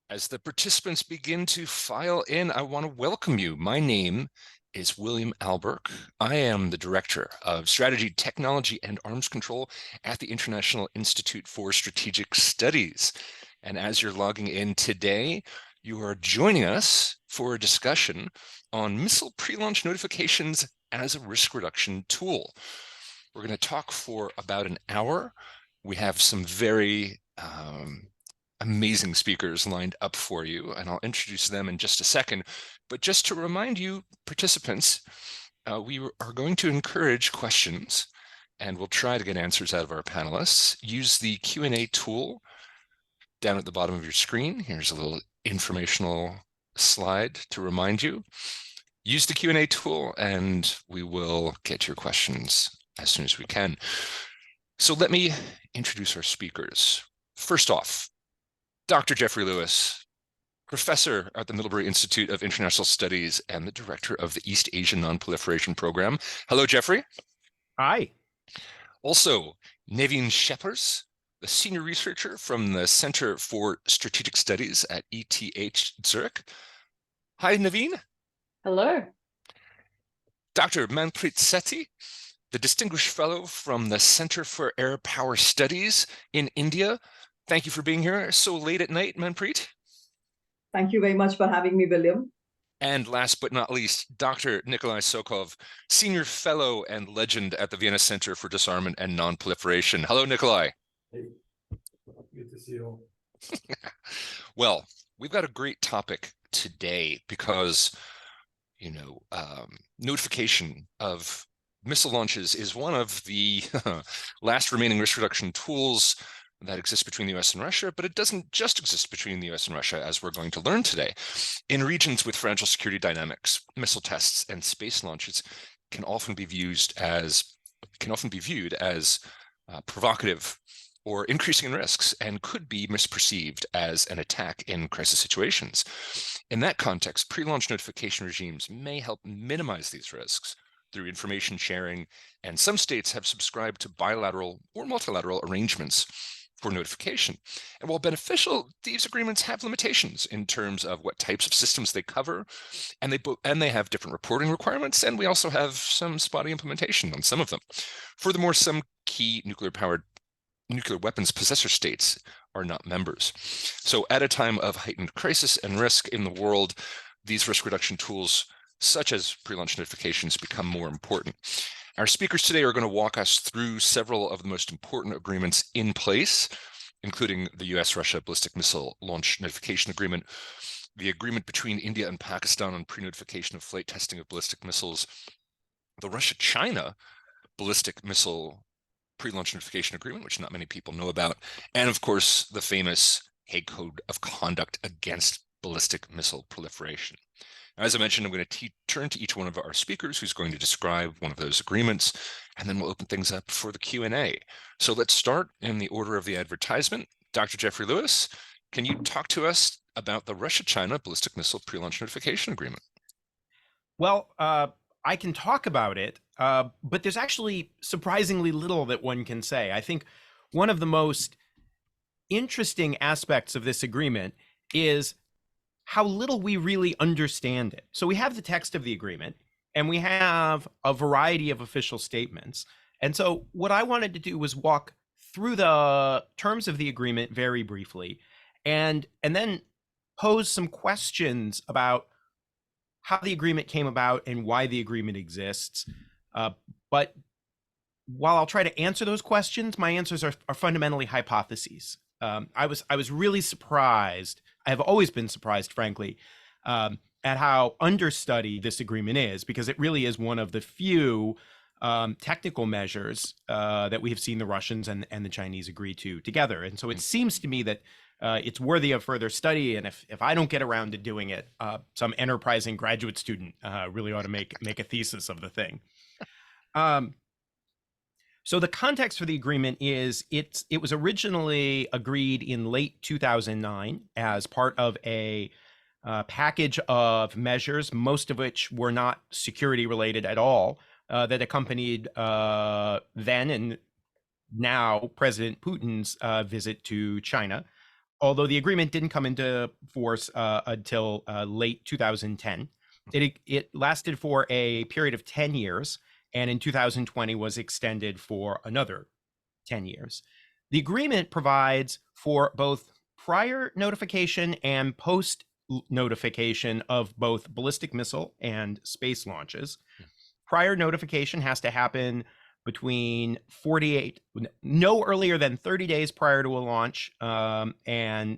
As the participants begin to file in, I want to welcome you. My name is William Alberk. I am the Director of Strategy, Technology, and Arms Control at the International Institute for Strategic Studies. And as you're logging in today, you are joining us for a discussion on missile pre-launch notifications as a risk reduction tool. We're going to talk for about an hour. We have some very amazing speakers lined up for you, and I'll introduce them in just a second. But just to remind you, participants, we are going to encourage questions, and we'll try to get answers out of our panelists. Use the Q&A tool down at the bottom of your screen. Here's a little informational slide to remind you. Use the Q&A tool, and we will get your questions as soon as we can. So let me introduce our speakers. First off, Dr. Jeffrey Lewis, professor at the Middlebury Institute of International Studies and the director of the East Asian Non-Proliferation Program. Hello, Jeffrey. Hi. Also, Nevin Scheppers, the senior researcher from the Center for Strategic Studies at ETH Zurich. Hi, Nevin. Hello. Dr. Manpreet Sethi, the distinguished fellow from the Center for Air Power Studies in India. Thank you for being here so late at night, Manpreet. Thank you very much for having me, William. And last but not least, Dr. Nikolai Sokov, Senior Fellow and Legend at the Vienna Center for Disarmament and Non-Proliferation. Hello, Nikolai. Hey, good to see you all. Well, we've got a great topic today because, notification of missile launches is one of the last remaining risk reduction tools that exists between the US and Russia, but it doesn't just exist between the US and Russia, as we're going to learn today. In regions with fragile security dynamics, missile tests and space launches can often be viewed as provocative or increasing in risks and could be misperceived as an attack in crisis situations. In that context, pre-launch notification regimes may help minimize these risks through information sharing, and some states have subscribed to bilateral or multilateral arrangements for notification. And while beneficial, these agreements have limitations in terms of what types of systems they cover, and they have different reporting requirements, and we also have some spotty implementation on some of them. Furthermore, some key nuclear weapons possessor states are not members. So at a time of heightened crisis and risk in the world, these risk reduction tools, such as pre-launch notifications, become more important. Our speakers today are going to walk us through several of the most important agreements in place, including the US-Russia Ballistic Missile Launch Notification Agreement, the agreement between India and Pakistan on pre-notification of flight testing of ballistic missiles, the Russia-China Ballistic Missile Pre-Launch Notification Agreement, which not many people know about, and of course, the famous Hague Code of Conduct against ballistic missile proliferation. As I mentioned, I'm going to turn to each one of our speakers who's going to describe one of those agreements, and then we'll open things up for the Q&A. So let's start in the order of the advertisement. Dr. Jeffrey Lewis, can you talk to us about the Russia-China Ballistic Missile Pre-Launch Notification Agreement? Well, I can talk about it, but there's actually surprisingly little that one can say. I think one of the most interesting aspects of this agreement is how little we really understand it. So we have the text of the agreement, and we have a variety of official statements. And so what I wanted to do was walk through the terms of the agreement very briefly, and then pose some questions about how the agreement came about and why the agreement exists. But while I'll try to answer those questions, my answers are fundamentally hypotheses. I was really surprised. I have always been surprised, frankly, at how understudied this agreement is, because it really is one of the few technical measures that we have seen the Russians and the Chinese agree to together. And so it seems to me that it's worthy of further study. And if I don't get around to doing it, some enterprising graduate student really ought to make a thesis of the thing. So the context for the agreement is it was originally agreed in late 2009 as part of a package of measures, most of which were not security related at all, that accompanied then and now President Putin's visit to China. although the agreement didn't come into force until late 2010. It lasted for a period of 10 years, and in 2020 was extended for another 10 years. The agreement provides for both prior notification and post notification of both ballistic missile and space launches. Prior notification has to happen between no earlier than 30 days prior to a launch, and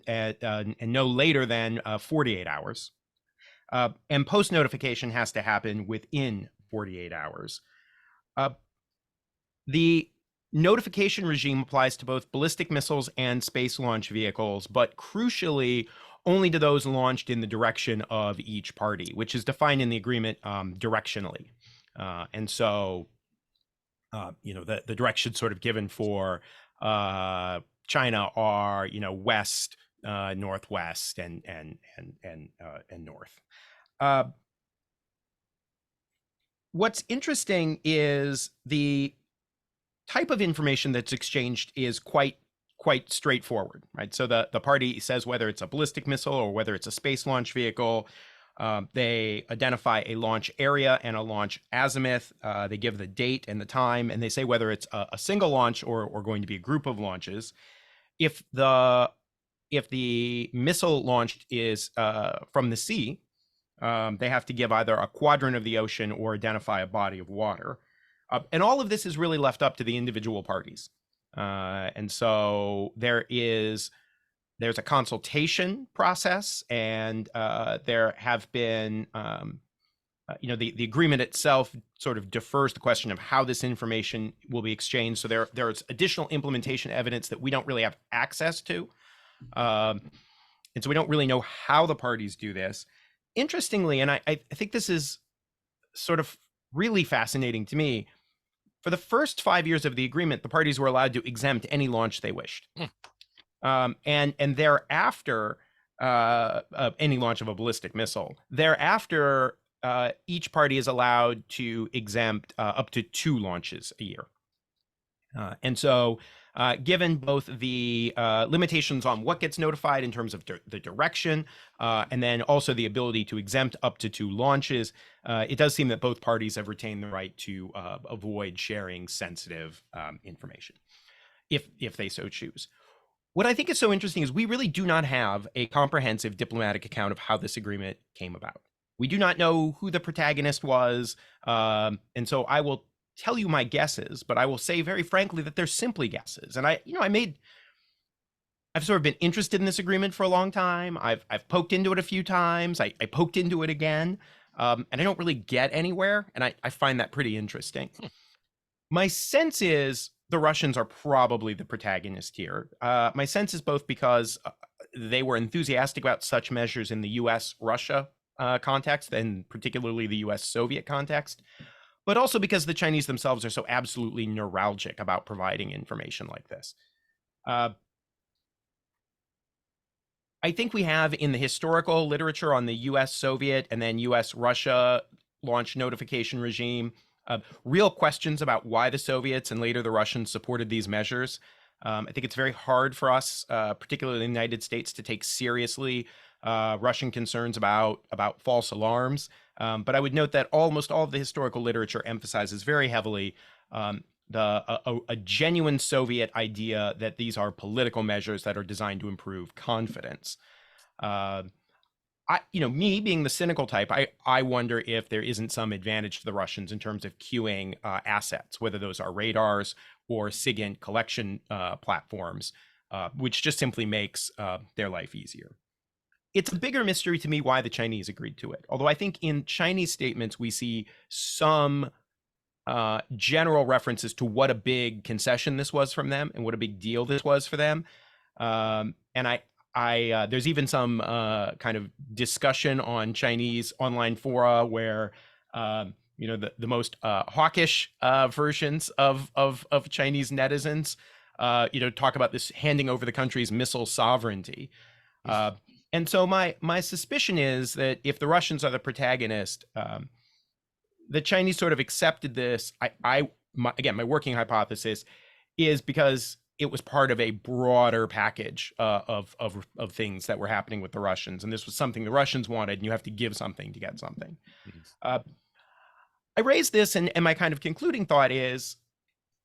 no later than 48 hours. And post notification has to happen within 48 hours. The notification regime applies to both ballistic missiles and space launch vehicles, but crucially, only to those launched in the direction of each party, which is defined in the agreement directionally. And so, the direction sort of given for China are, west, northwest, and north. What's interesting is the type of information that's exchanged is quite straightforward, right? So the party says whether it's a ballistic missile or whether it's a space launch vehicle. They identify a launch area and a launch azimuth. They give the date and the time, and they say whether it's a single launch or going to be a group of launches. If the missile launched is from the sea, they have to give either a quadrant of the ocean or identify a body of water. And all of this is really left up to the individual parties. And so there's a consultation process, and there have been, the agreement itself sort of defers the question of how this information will be exchanged. So there's additional implementation evidence that we don't really have access to. And so we don't really know how the parties do this. Interestingly, and I think this is sort of really fascinating to me, for the first 5 years of the agreement, the parties were allowed to exempt any launch they wished. And thereafter, any launch of a ballistic missile, thereafter, each party is allowed to exempt up to 2 launches a year. And so, given both the limitations on what gets notified in terms of the direction, and then also the ability to exempt up to 2 launches, it does seem that both parties have retained the right to avoid sharing sensitive information, if they so choose. What I think is so interesting is we really do not have a comprehensive diplomatic account of how this agreement came about. We do not know who the protagonist was, and so I will tell you my guesses, but I will say very frankly that they're simply guesses. And I've sort of been interested in this agreement for a long time. I've poked into it a few times. I poked into it again, and I don't really get anywhere. And I find that pretty interesting. My sense is the Russians are probably the protagonist here. My sense is both because they were enthusiastic about such measures in the US-Russia context, and particularly the US-Soviet context, but also because the Chinese themselves are so absolutely neuralgic about providing information like this. I think we have in the historical literature on the US-Soviet and then US-Russia launch notification regime, real questions about why the Soviets and later the Russians supported these measures. I think it's very hard for us, particularly in the United States, to take seriously Russian concerns about false alarms. But I would note that almost all of the historical literature emphasizes very heavily a genuine Soviet idea that these are political measures that are designed to improve confidence. Me being the cynical type, I wonder if there isn't some advantage to the Russians in terms of queuing assets, whether those are radars or SIGINT collection platforms, which just simply makes their life easier. It's a bigger mystery to me why the Chinese agreed to it. Although I think in Chinese statements, we see some general references to what a big concession this was from them and what a big deal this was for them. And there's even some kind of discussion on Chinese online fora where, the most hawkish versions of Chinese netizens, talk about this handing over the country's missile sovereignty. And so my suspicion is that if the Russians are the protagonist, the Chinese sort of accepted this. My working hypothesis is because it was part of a broader package of things that were happening with the Russians, and this was something the Russians wanted, and you have to give something to get something. I raised this, and my kind of concluding thought is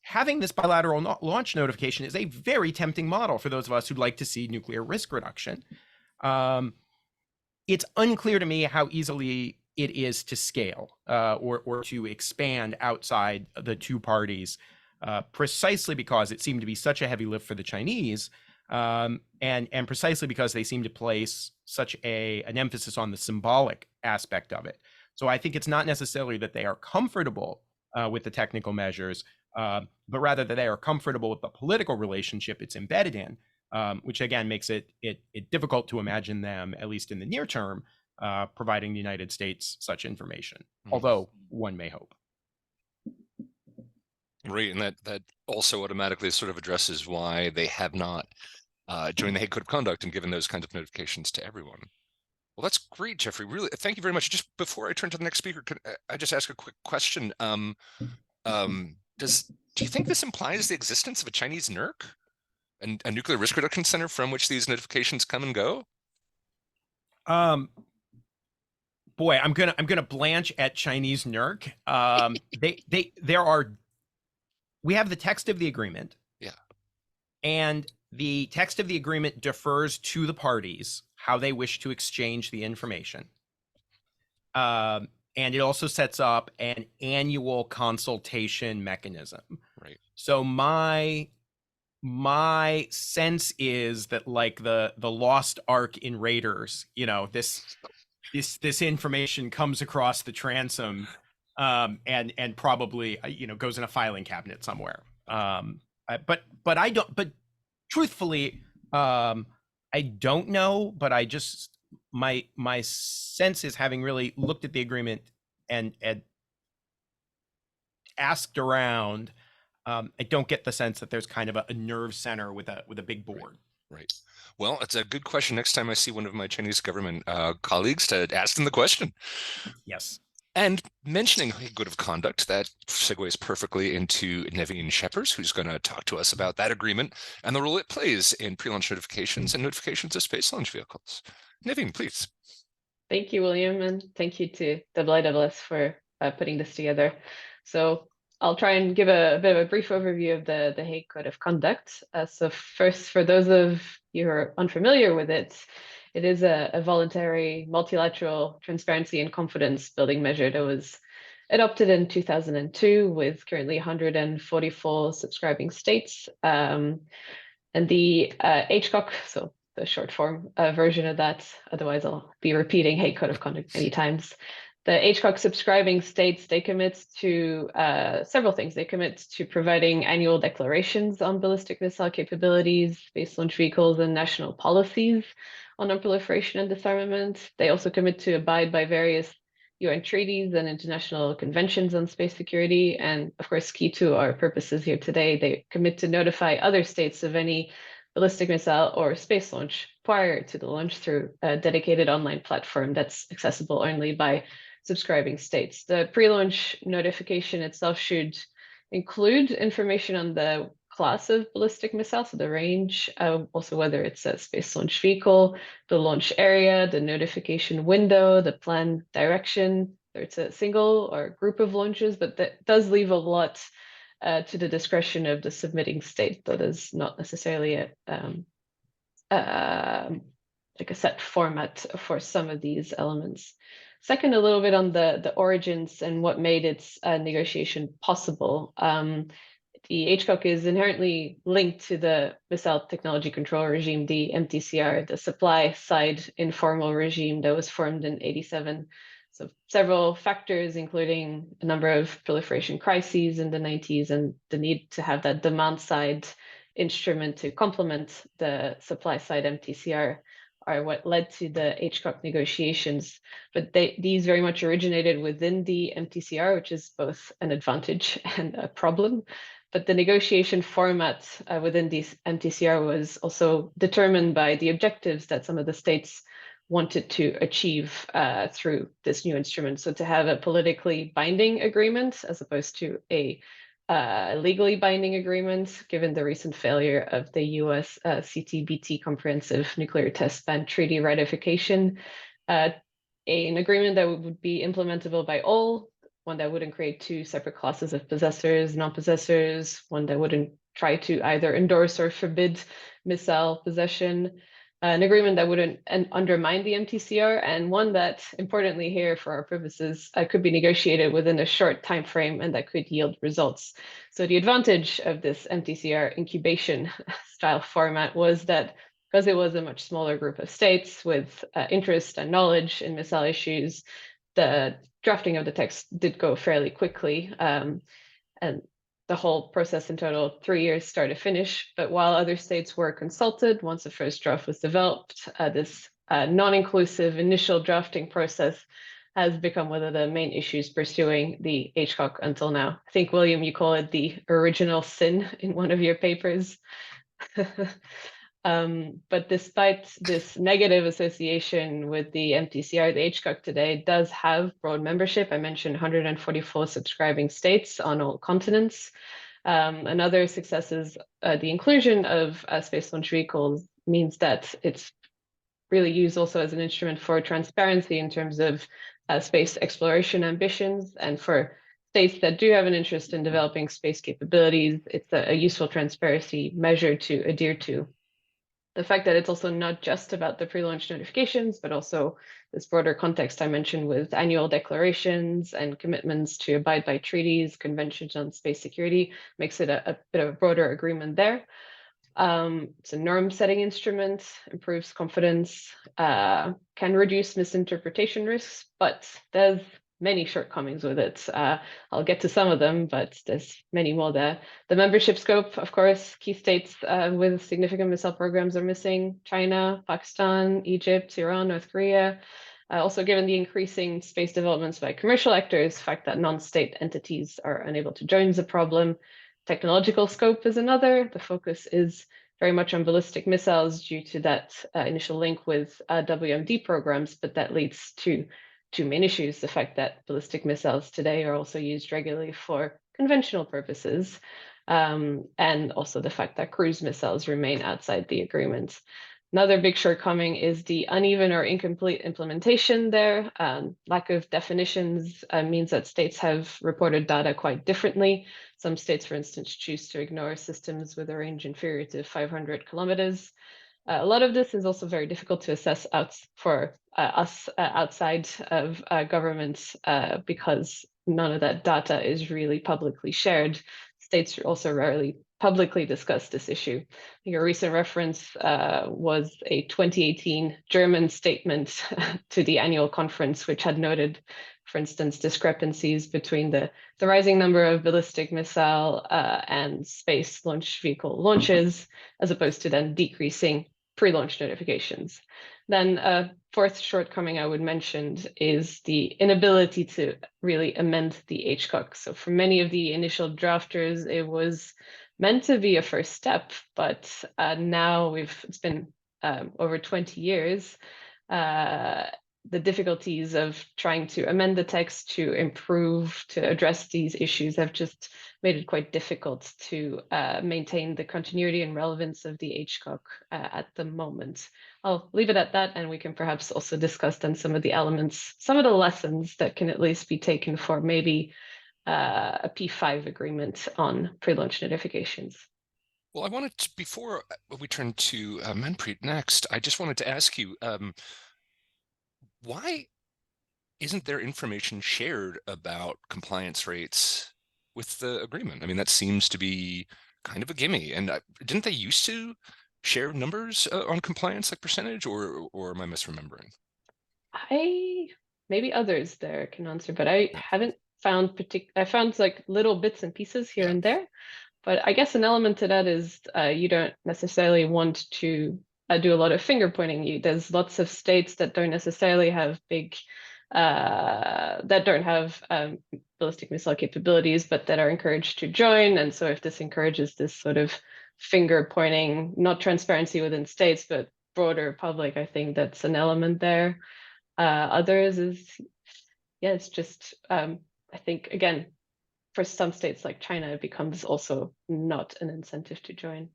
having this bilateral launch notification is a very tempting model for those of us who'd like to see nuclear risk reduction. It's unclear to me how easily it is to scale or to expand outside the two parties, precisely because it seemed to be such a heavy lift for the Chinese, and precisely because they seem to place such an emphasis on the symbolic aspect of it. So I think it's not necessarily that they are comfortable with the technical measures, but rather that they are comfortable with the political relationship it's embedded in, which again makes it difficult to imagine them, at least in the near term, providing the United States such information, although one may hope. Right, and that also automatically sort of addresses why they have not joined the Hague Code of Conduct and given those kinds of notifications to everyone. Well, that's great, Jeffrey. Really, thank you very much. Just before I turn to the next speaker, can I just ask a quick question? Do you think this implies the existence of a Chinese NERC, and a nuclear risk reduction center from which these notifications come and go? Boy, I'm gonna blanch at Chinese NERC. We have the text of the agreement. Yeah. And the text of the agreement defers to the parties how they wish to exchange the information. And it also sets up an annual consultation mechanism. Right. So my sense is that, like the lost ark in Raiders, this information comes across the transom and probably goes in a filing cabinet somewhere. But truthfully, I don't know, but I just my sense is, having really looked at the agreement and asked around, I don't get the sense that there's kind of a nerve center with a big board. Right. Well, it's a good question. Next time I see one of my Chinese government colleagues, to ask them the question. Yes. And mentioning Hague Code of Conduct, that segues perfectly into Neveen Scheppers, who's going to talk to us about that agreement and the role it plays in pre-launch notifications and notifications of space launch vehicles. Neveen, please. Thank you, William, and thank you to IIS for putting this together. So I'll try and give a bit of a brief overview of the Hague Code of Conduct. So first, for those of you who are unfamiliar with it, it is a voluntary, multilateral transparency and confidence building measure that was adopted in 2002 with currently 144 subscribing states. And the HCOC, so the short form version of that, otherwise I'll be repeating Hague Code of Conduct many times. The HCOC subscribing states, they commit to several things. They commit to providing annual declarations on ballistic missile capabilities, space launch vehicles, and national policies on non-proliferation and disarmament. They also commit to abide by various UN treaties and international conventions on space security. And of course, key to our purposes here today, they commit to notify other states of any ballistic missile or space launch prior to the launch through a dedicated online platform that's accessible only by subscribing states. The pre-launch notification itself should include information on the class of ballistic missile, so the range, also whether it's a space launch vehicle, the launch area, the notification window, the plan direction, whether it's a single or group of launches, but that does leave a lot to the discretion of the submitting state. That is not necessarily like a set format for some of these elements. Second, a little bit on the origins and what made its negotiation possible. The HCOC is inherently linked to the Missile Technology Control Regime, the MTCR, the supply side informal regime that was formed in '87. So several factors, including a number of proliferation crises in the 90s and the need to have that demand side instrument to complement the supply side MTCR, are what led to the HCOC negotiations. But these very much originated within the MTCR, which is both an advantage and a problem. But the negotiation format within this MTCR was also determined by the objectives that some of the states wanted to achieve through this new instrument. So to have a politically binding agreement, as opposed to a legally binding agreement, given the recent failure of the US CTBT Comprehensive Nuclear Test Ban Treaty ratification. An agreement that would be implementable by all, one that wouldn't create two separate classes of possessors, non-possessors, one that wouldn't try to either endorse or forbid missile possession, an agreement that wouldn't undermine the MTCR, and one that, importantly here for our purposes, could be negotiated within a short time frame and that could yield results. So the advantage of this MTCR incubation style format was that because it was a much smaller group of states with interest and knowledge in missile issues, the drafting of the text did go fairly quickly. And the whole process in total 3 years start to finish. But while other states were consulted, once the first draft was developed, this non-inclusive initial drafting process has become one of the main issues pursuing the HCOC until now. I think, William, you call it the original sin in one of your papers. But despite this negative association with the MTCR, the HCOC today does have broad membership. I mentioned 144 subscribing states on all continents. Another success is the inclusion of space launch vehicles means that it's really used also as an instrument for transparency in terms of space exploration ambitions, and for states that do have an interest in developing space capabilities, it's a useful transparency measure to adhere to. The fact that it's also not just about the pre-launch notifications, but also this broader context I mentioned with annual declarations and commitments to abide by treaties, conventions on space security, makes it a bit of a broader agreement there. It's a norm-setting instrument, improves confidence, can reduce misinterpretation risks, but there's many shortcomings with it. I'll get to some of them, but there's many more there. The membership scope, of course, key states with significant missile programs are missing: China, Pakistan, Egypt, Iran, North Korea. Also, given the increasing space developments by commercial actors, the fact that non-state entities are unable to join is a problem. Technological scope is another. The focus is very much on ballistic missiles due to that initial link with WMD programs, but that leads to two main issues: the fact that ballistic missiles today are also used regularly for conventional purposes, and also the fact that cruise missiles remain outside the agreement. Another big shortcoming is the uneven or incomplete implementation there. Lack of definitions means that states have reported data quite differently. Some states, for instance, choose to ignore systems with a range inferior to 500 kilometers. A lot of this is also very difficult to assess for us outside of governments because none of that data is really publicly shared. States also rarely publicly discuss this issue. I think a recent reference was a 2018 German statement to the annual conference, which had noted, for instance, discrepancies between the rising number of ballistic missile and space launch vehicle launches, as opposed to then decreasing pre-launch notifications. Then a fourth shortcoming I would mention is the inability to really amend the HCOC. So for many of the initial drafters, it was meant to be a first step, but now it's been over 20 years. The difficulties of trying to amend the text to improve, to address these issues have just made it quite difficult to maintain the continuity and relevance of the HCOC at the moment. I'll leave it at that, and we can perhaps also discuss then some of the elements, some of the lessons that can at least be taken for maybe a P5 agreement on pre-launch notifications. Well, I wanted to, before we turn to Manpreet next, I just wanted to ask you, why isn't there information shared about compliance rates with the agreement? I mean, that seems to be kind of a gimme. And didn't they used to share numbers on compliance, like percentage, or am I misremembering? Maybe others there can answer, but I haven't found I found like little bits and pieces here and there. But I guess an element to that is you don't necessarily want to do a lot of finger pointing. There's lots of states that don't necessarily have that don't have ballistic missile capabilities, but that are encouraged to join. And so if this encourages this sort of finger pointing, not transparency within states, but broader public, I think that's an element there. Others is, yeah, it's just, I think, again, for some states like China, it becomes also not an incentive to join.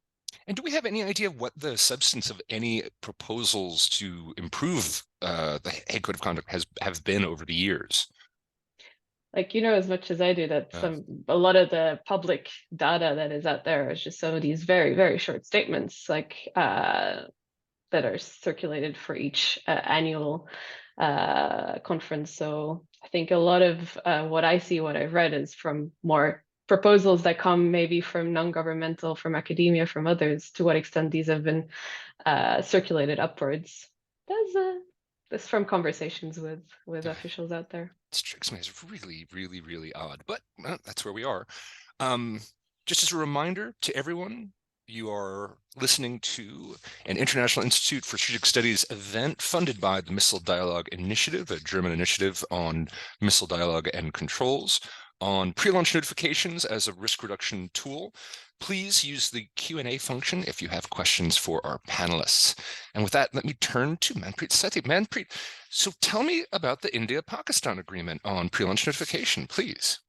And do we have any idea what the substance of any proposals to improve the Hague Code of Conduct have been over the years? Like, you know as much as I do that a lot of the public data that is out there is just some of these very, very short statements, like that are circulated for each annual conference. So I think a lot of what I've read is from more proposals that come maybe from non-governmental, from academia, from others. To what extent these have been circulated upwards? That's from conversations with officials out there. It strikes me as really, really, really odd, but that's where we are. Just as a reminder to everyone, you are listening to an International Institute for Strategic Studies event funded by the Missile Dialogue Initiative, a German initiative on missile dialogue and controls, on pre-launch notifications as a risk reduction tool. Please use the Q&A function if you have questions for our panelists. And with that, let me turn to Manpreet Sethi. Manpreet, so tell me about the India-Pakistan agreement on pre-launch notification, please.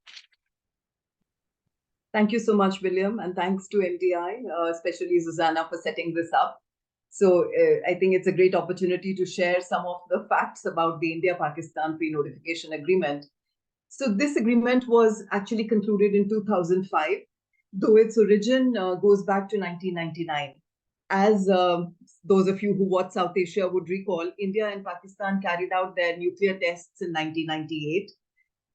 Thank you so much, William, and thanks to MDI, especially Susanna, for setting this up. So I think it's a great opportunity to share some of the facts about the India-Pakistan pre-notification agreement. So this agreement was actually concluded in 2005, though its origin goes back to 1999. As those of you who watch South Asia would recall, India and Pakistan carried out their nuclear tests in 1998.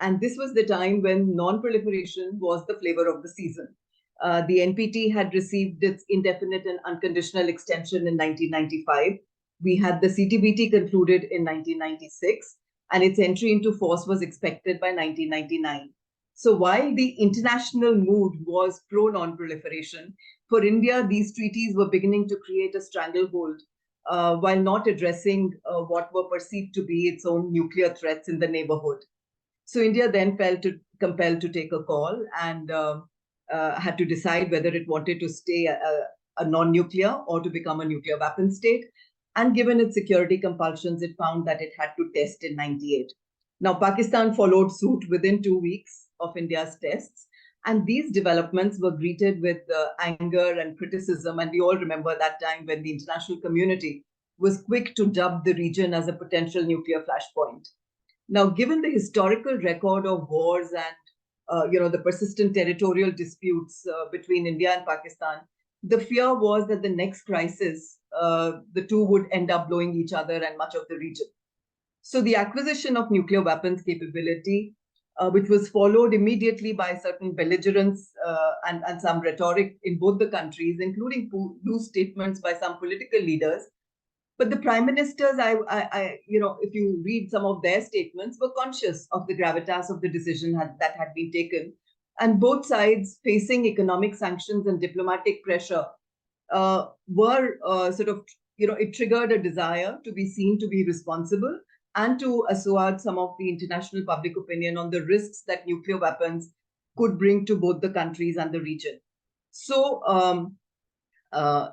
And this was the time when non-proliferation was the flavor of the season. The NPT had received its indefinite and unconditional extension in 1995. We had the CTBT concluded in 1996, and its entry into force was expected by 1999. So while the international mood was pro-non-proliferation, for India, these treaties were beginning to create a stranglehold while not addressing what were perceived to be its own nuclear threats in the neighborhood. So India then felt compelled to take a call and had to decide whether it wanted to stay a non-nuclear or to become a nuclear weapon state. And given its security compulsions, it found that it had to test in 98. Now, Pakistan followed suit within 2 weeks of India's tests. And these developments were greeted with anger and criticism. And we all remember that time when the international community was quick to dub the region as a potential nuclear flashpoint. Now, given the historical record of wars and the persistent territorial disputes between India and Pakistan, the fear was that the next crisis, the two would end up blowing each other and much of the region. So the acquisition of nuclear weapons capability, which was followed immediately by certain belligerence and some rhetoric in both the countries, including loose statements by some political leaders. But the prime ministers, if you read some of their statements, were conscious of the gravitas of the decision that had been taken. And both sides, facing economic sanctions and diplomatic pressure, it triggered a desire to be seen to be responsible and to assuage some of the international public opinion on the risks that nuclear weapons could bring to both the countries and the region. So,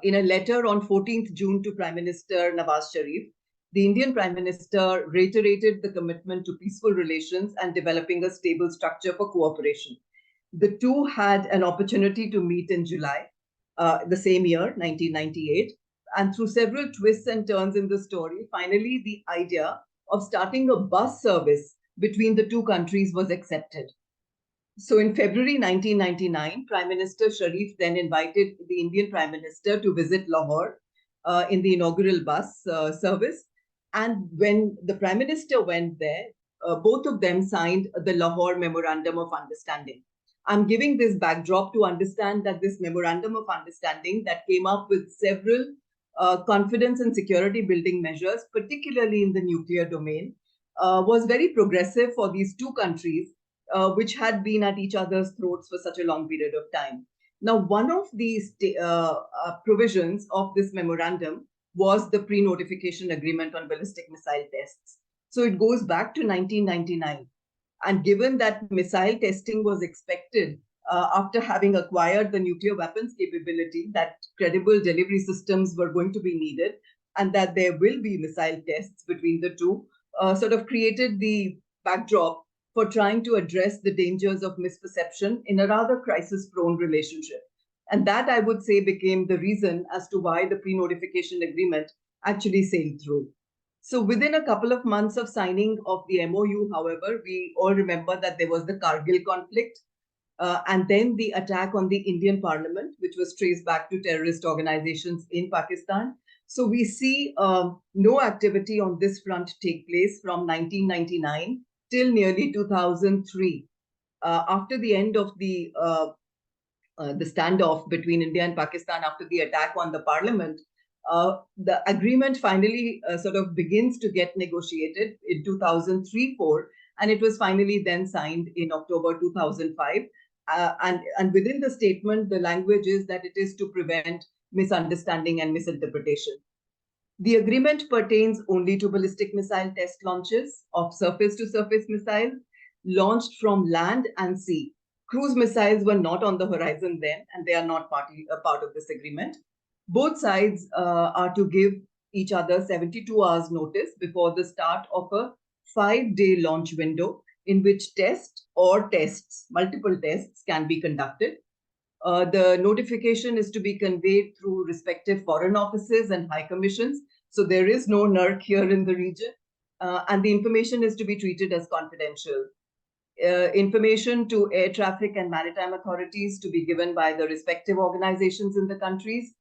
in a letter on 14th June to Prime Minister Nawaz Sharif, the Indian Prime Minister reiterated the commitment to peaceful relations and developing a stable structure for cooperation. The two had an opportunity to meet in July, the same year, 1998. And through several twists and turns in the story, finally, the idea of starting a bus service between the two countries was accepted. So in February 1999, Prime Minister Sharif then invited the Indian Prime Minister to visit Lahore in the inaugural bus service. And when the Prime Minister went there, both of them signed the Lahore Memorandum of Understanding. I'm giving this backdrop to understand that this Memorandum of Understanding that came up with several confidence and security building measures, particularly in the nuclear domain, was very progressive for these two countries, which had been at each other's throats for such a long period of time. Now, one of these provisions of this memorandum was the pre-notification agreement on ballistic missile tests. So it goes back to 1999. And given that missile testing was expected after having acquired the nuclear weapons capability, that credible delivery systems were going to be needed, and that there will be missile tests between the two, sort of created the backdrop for trying to address the dangers of misperception in a rather crisis-prone relationship. And that, I would say, became the reason as to why the pre-notification agreement actually sailed through. So within a couple of months of signing of the MOU, however, we all remember that there was the Kargil conflict, and then the attack on the Indian parliament, which was traced back to terrorist organizations in Pakistan. So we see no activity on this front take place from 1999 till nearly 2003. After the end of the standoff between India and Pakistan after the attack on the parliament, the agreement finally sort of begins to get negotiated in 2003-4, and it was finally then signed in October 2005. And within the statement, the language is that it is to prevent misunderstanding and misinterpretation. The agreement pertains only to ballistic missile test launches of surface-to-surface missiles launched from land and sea. Cruise missiles were not on the horizon then, and they are not a part of this agreement. Both sides are to give each other 72 hours notice before the start of a 5-day launch window in which multiple tests can be conducted. The notification is to be conveyed through respective foreign offices and high commissions. So there is no NERC here in the region, and the information is to be treated as confidential. Information to air traffic and maritime authorities to be given by the respective organizations in the countries.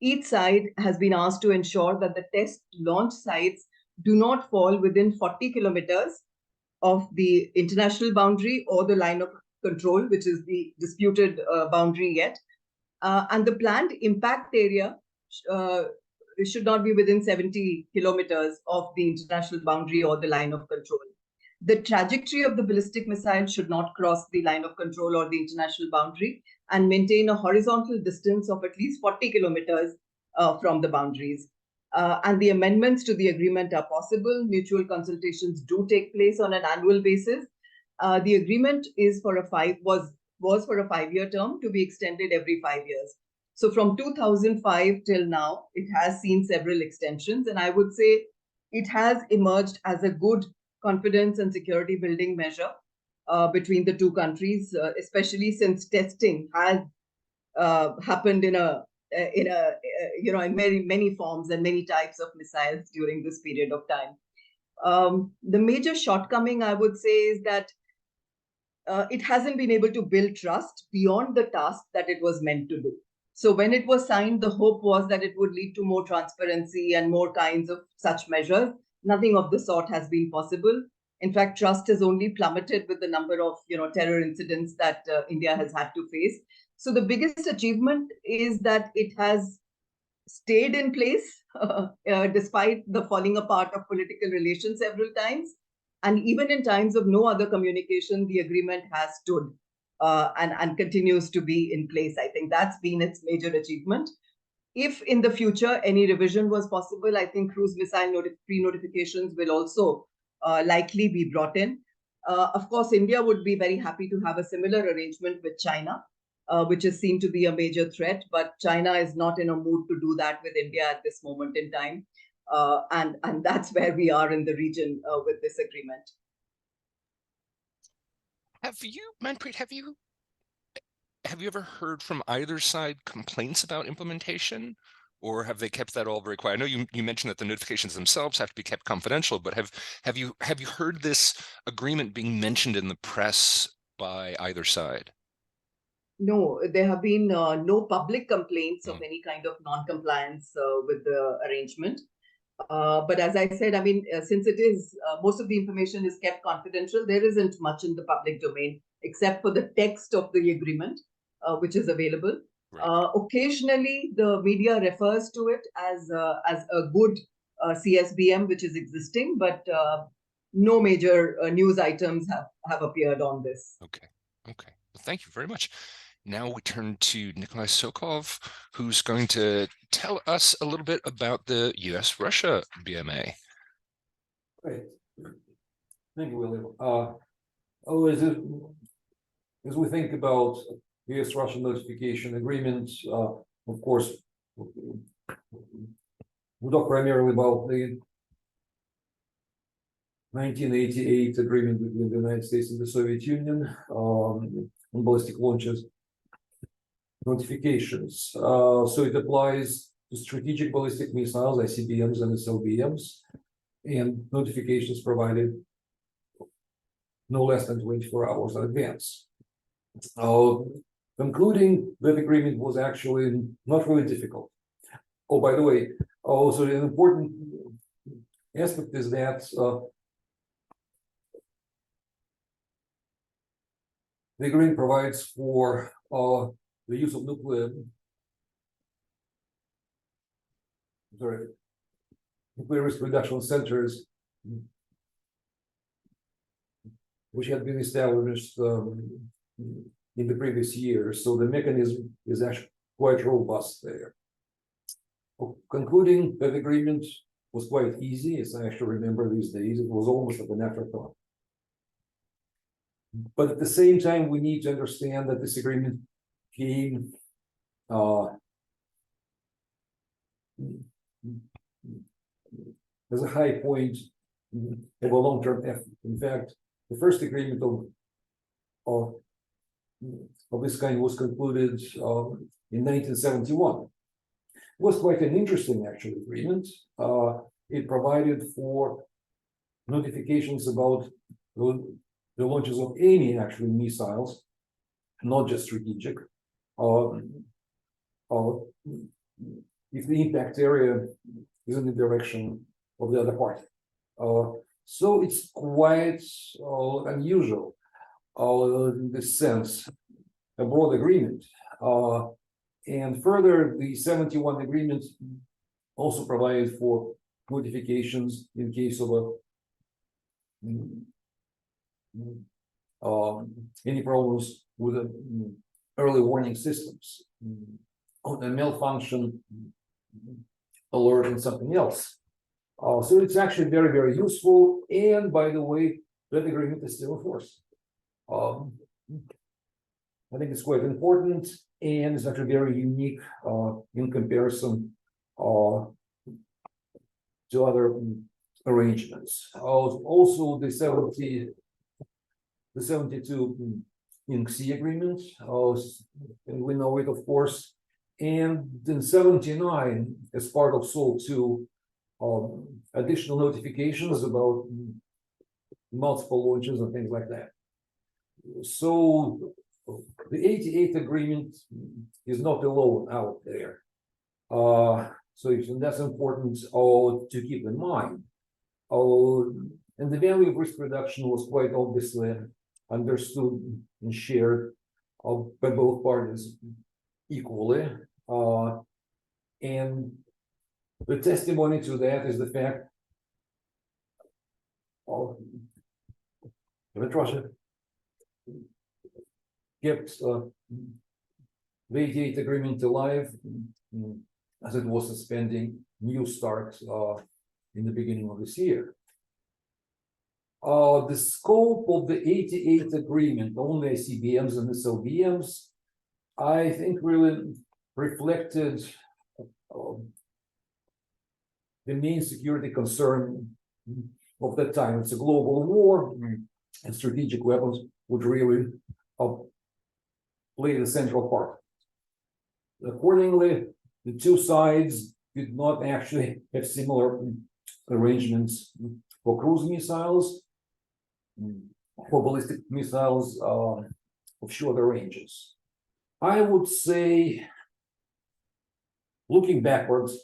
Each side has been asked to ensure that the test launch sites do not fall within 40 kilometers of the international boundary or the line of control, which is the disputed boundary yet. And the planned impact area should not be within 70 kilometers of the international boundary or the line of control. The trajectory of the ballistic missile should not cross the line of control or the international boundary and maintain a horizontal distance of at least 40 kilometers from the boundaries. And the amendments to the agreement are possible. Mutual consultations do take place on an annual basis. The agreement is was for a 5-year term to be extended every 5 years. So from 2005 till now, it has seen several extensions, and I would say it has emerged as a good confidence and security building measure between the two countries, especially since testing has happened in many forms and many types of missiles during this period of time. The major shortcoming, I would say, is that it hasn't been able to build trust beyond the task that it was meant to do. So when it was signed, the hope was that it would lead to more transparency and more kinds of such measures. Nothing of the sort has been possible. In fact, trust has only plummeted with the number of terror incidents that India has had to face. So the biggest achievement is that it has stayed in place despite the falling apart of political relations several times. And even in times of no other communication, the agreement has stood and continues to be in place. I think that's been its major achievement. If in the future any revision was possible, I think cruise missile pre-notifications will also likely be brought in. Of course, India would be very happy to have a similar arrangement with China, which is seen to be a major threat, but China is not in a mood to do that with India at this moment in time. And that's where we are in the region with this agreement. Manpreet, have you ever heard from either side complaints about implementation, or have they kept that all very quiet? I know you mentioned that the notifications themselves have to be kept confidential, but have you heard this agreement being mentioned in the press by either side? No, there have been no public complaints of any kind of non-compliance with the arrangement. But as I said, I mean, since it is most of the information is kept confidential, there isn't much in the public domain except for the text of the agreement, which is available. Right. Occasionally, the media refers to it as a good CSBM, which is existing, but no major news items have appeared on this. Okay. Well, thank you very much. Now we turn to Nikolai Sokov, who's going to tell us a little bit about the US-Russia BMA. Great. Thank you, William. As we think about US-Russia notification agreements, of course, we talk primarily about 1988 agreement between the United States and the Soviet Union on ballistic launches notifications. So it applies to strategic ballistic missiles, ICBMs and SLBMs, and notifications provided no less than 24 hours in advance. Concluding that agreement was actually not really difficult. Oh, by the way, also an important aspect is that the agreement provides for the use of nuclear risk reduction centers, which had been established in the previous years. So the mechanism is actually quite robust there. Concluding that agreement was quite easy, as I actually remember these days. It was almost like an afterthought. But at the same time, we need to understand that this agreement came as a high point of a long-term effort. In fact, the first agreement of this kind was concluded in 1971. It was quite an interesting, actually, agreement. It provided for notifications about the launches of any actually missiles, not just strategic. If the impact area is in the direction of the other party. So it's quite unusual in this sense, a broad agreement. And further, the 71 agreement also provided for notifications in case of any problems with the early warning systems, on a malfunction alert and something else. So it's actually very, very useful. And by the way, that agreement is still in force. I think it's quite important, and it's actually very unique in comparison to other arrangements. Also, the 72 INC agreement, and we know it, of course. And in 79, as part of SOL 2, additional notifications about multiple launches and things like that. So the 88 agreement is not alone out there. So that's important to keep in mind. And the value of risk reduction was quite obviously understood and shared by both parties equally. And the testimony to that is the fact that Russia kept the 88 agreement alive as it was suspending New START in the beginning of this year. The scope of the 88 agreement, only ICBMs and SLBMs, I think really reflected the main security concern of that time. It's a global war, and strategic weapons would really play the central part. Accordingly, the two sides did not actually have similar arrangements for cruise missiles, for ballistic missiles of shorter ranges. I would say, looking backwards,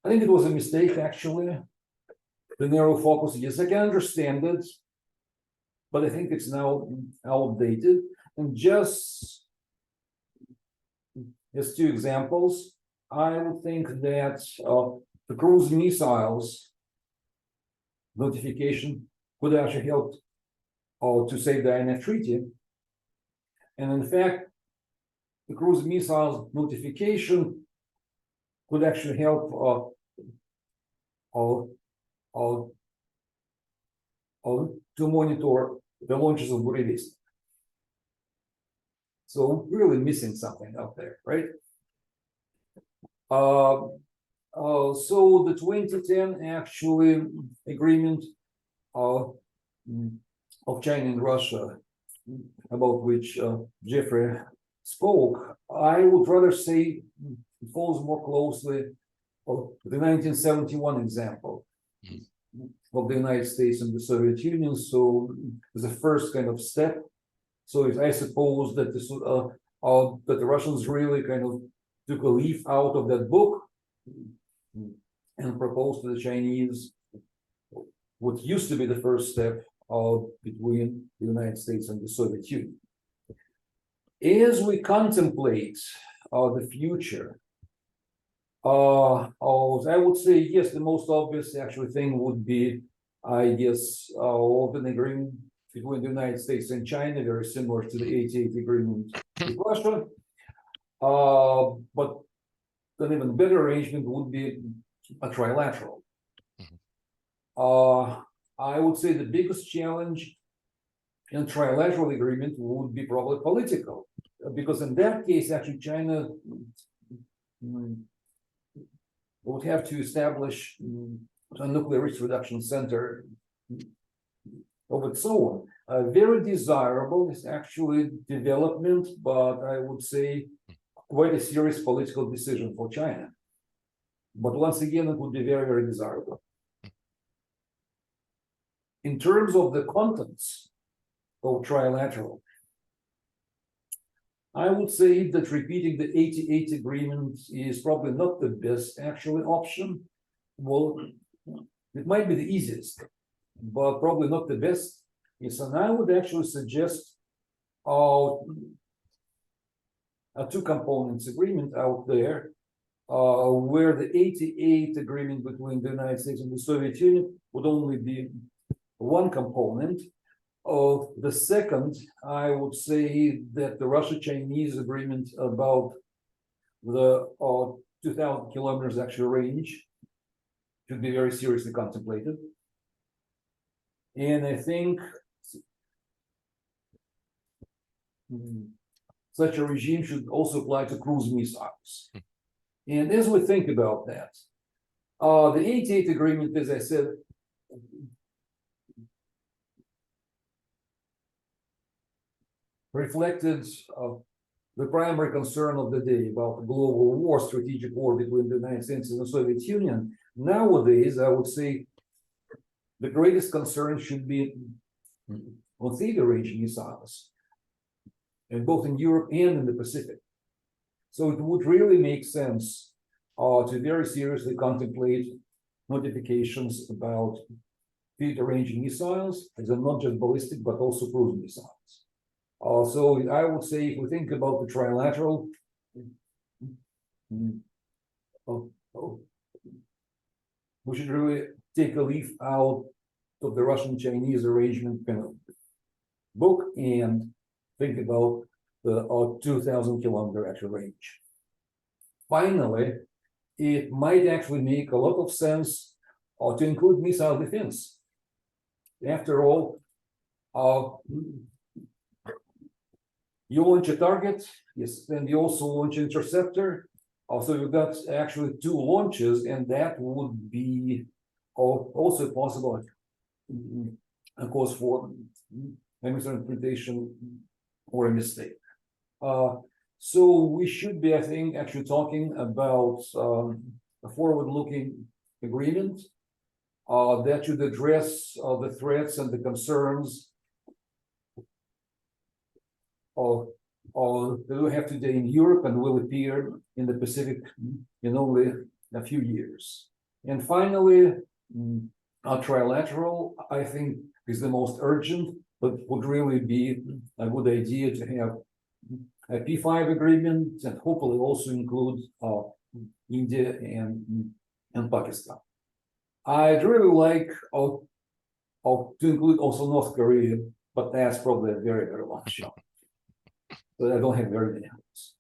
I think it was a mistake, actually. The narrow focus, yes, I can understand it, but I think it's now outdated. And just as two examples, I would think that the cruise missiles notification could actually help to save the INF Treaty. And in fact, the cruise missiles notification could actually help to monitor the launches of Burisma. So really missing something out there, right? So the 2010 actually agreement of China and Russia, about which Jeffrey spoke, I would rather say it falls more closely of the 1971 example of the United States and the Soviet Union. So the first kind of step. So I suppose that this that the Russians really kind of took a leaf out of that book and proposed to the Chinese what used to be the first step between the United States and the Soviet Union. As we contemplate the future, I would say, yes, the most obvious actually thing would be, I guess, an agreement between the United States and China, very similar to the 88 agreement with Russia. But an even better arrangement would be a trilateral. I would say the biggest challenge in a trilateral agreement would be probably political, because in that case, actually, China would have to establish a nuclear risk reduction center of its own. Very desirable is actually development, but I would say quite a serious political decision for China. But once again, it would be very, very desirable. In terms of the contents of trilateral, I would say that repeating the 88 agreement is probably not the best actually option. Well, it might be the easiest, but probably not the best. Yes, and I would actually suggest a two components agreement out there, where the 88 agreement between the United States and the Soviet Union would only be one component. Of the second, I would say that the Russia-Chinese agreement about the 2,000 kilometers actual range should be very seriously contemplated. And I think such a regime should also apply to cruise missiles. And as we think about that, the 88 agreement, as I said, reflected the primary concern of the day about the global war, strategic war between the United States and the Soviet Union. Nowadays, I would say the greatest concern should be on theater-ranging missiles, and both in Europe and in the Pacific. So it would really make sense to very seriously contemplate notifications about theater-ranging missiles, as are not just ballistic, but also cruise missiles. So I would say, if we think about the trilateral, we should really take a leaf out of the Russian-Chinese arrangement kind of book and think about the 2,000 kilometer actual range. Finally, it might actually make a lot of sense to include missile defense. After all, you launch a target, yes, then you also launch an interceptor. So you've got actually two launches, and that would be also possible, of course, for a misinterpretation or a mistake. So we should be, I think, actually talking about a forward-looking agreement that should address the threats and the concerns that we have today in Europe and will appear in the Pacific in only a few years. And finally, a trilateral, I think, is the most urgent, but would really be a good idea to have a P5 agreement and hopefully also include India and Pakistan. I'd really like to include also North Korea, but that's probably a very, very long shot. But I don't have very many hopes.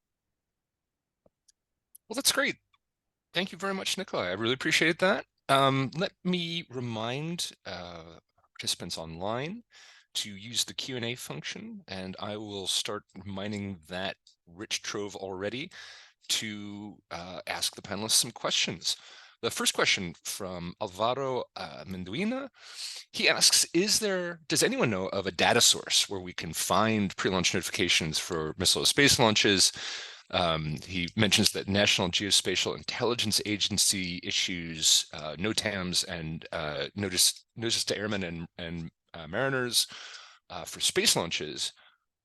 Well, that's great. Thank you very much, Nikolai. I really appreciate that. Let me remind participants online to use the Q&A function, and I will start mining that rich trove already to ask the panelists some questions. The first question from Alvaro Menduina. He asks, does anyone know of a data source where we can find pre-launch notifications for missile space launches? He mentions that National Geospatial Intelligence Agency issues NOTAMs and notice to airmen and mariners for space launches.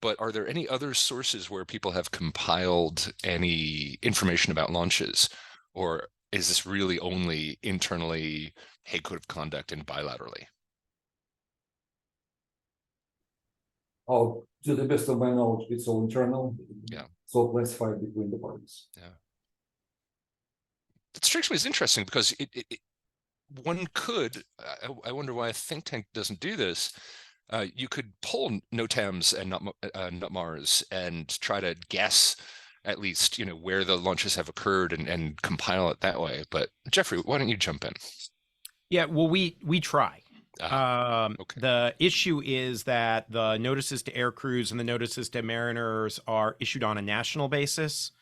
But are there any other sources where people have compiled any information about launches? Or is this really only internally Hague Code of Conduct and bilaterally? Oh, to the best of my knowledge, it's all internal. Yeah. It's all classified between the parties. Yeah. It strikes me as interesting because one could, I wonder why a think tank doesn't do this. You could poll NOTAMs and NUTMARS and try to guess at least, where the launches have occurred and compile it that way. But Jeffrey, why don't you jump in? Yeah, well, we try. Okay. The issue is that the notices to air crews and the notices to mariners are issued on a national basis.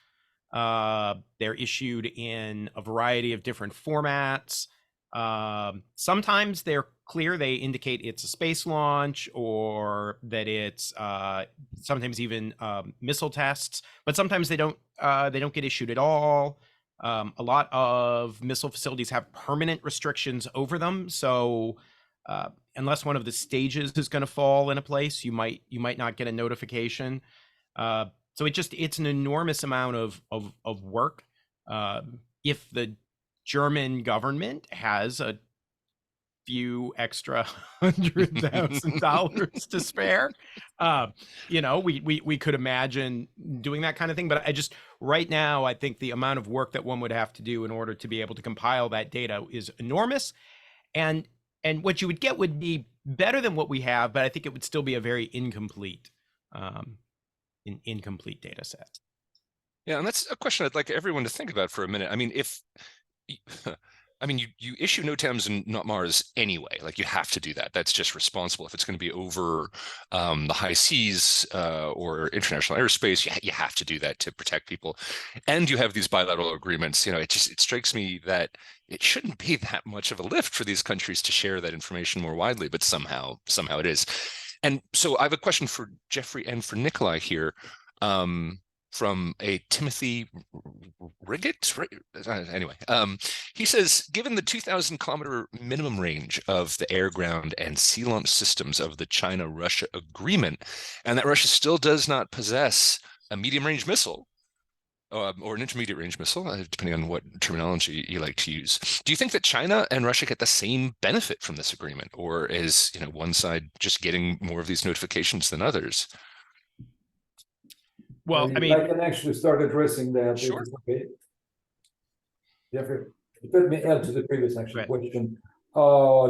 They're issued in a variety of different formats. Sometimes they're clear, they indicate it's a space launch or that it's sometimes even missile tests, but sometimes they don't get issued at all. A lot of missile facilities have permanent restrictions over them, so unless one of the stages is going to fall in a place, you might not get a notification. So it's an enormous amount of work. If the German government has a few extra $100,000 to spare, we could imagine doing that kind of thing. But right now, I think the amount of work that one would have to do in order to be able to compile that data is enormous. And what you would get would be better than what we have, but I think it would still be a very incomplete data set. Yeah, and that's a question I'd like everyone to think about for a minute. I mean, you issue NOTAMs and NUTMARS anyway. Like, you have to do that. That's just responsible. If it's going to be over the high seas or international airspace, you have to do that to protect people. And you have these bilateral agreements. It strikes me that it shouldn't be that much of a lift for these countries to share that information more widely, but somehow it is. And so I have a question for Jeffrey and for Nikolai here. From a Timothy Riggett. Anyway, he says, given the 2,000-kilometer minimum range of the air, ground, and sea launch systems of the China-Russia agreement, and that Russia still does not possess a medium-range missile, or an intermediate-range missile, depending on what terminology you like to use, do you think that China and Russia get the same benefit from this agreement? Or is one side just getting more of these notifications than others? Well, I can actually start addressing that. Sure. Okay. Jeffrey, let me add to the previous question.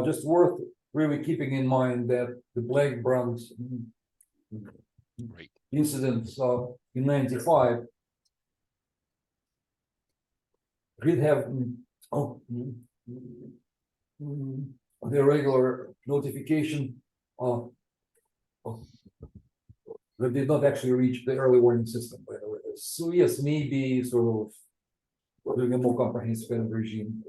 Just worth really keeping in mind that the Black Brant incident in '95 did have the regular notification that did not actually reach the early warning system, by the way. So yes, maybe sort of doing a more comprehensive kind of regime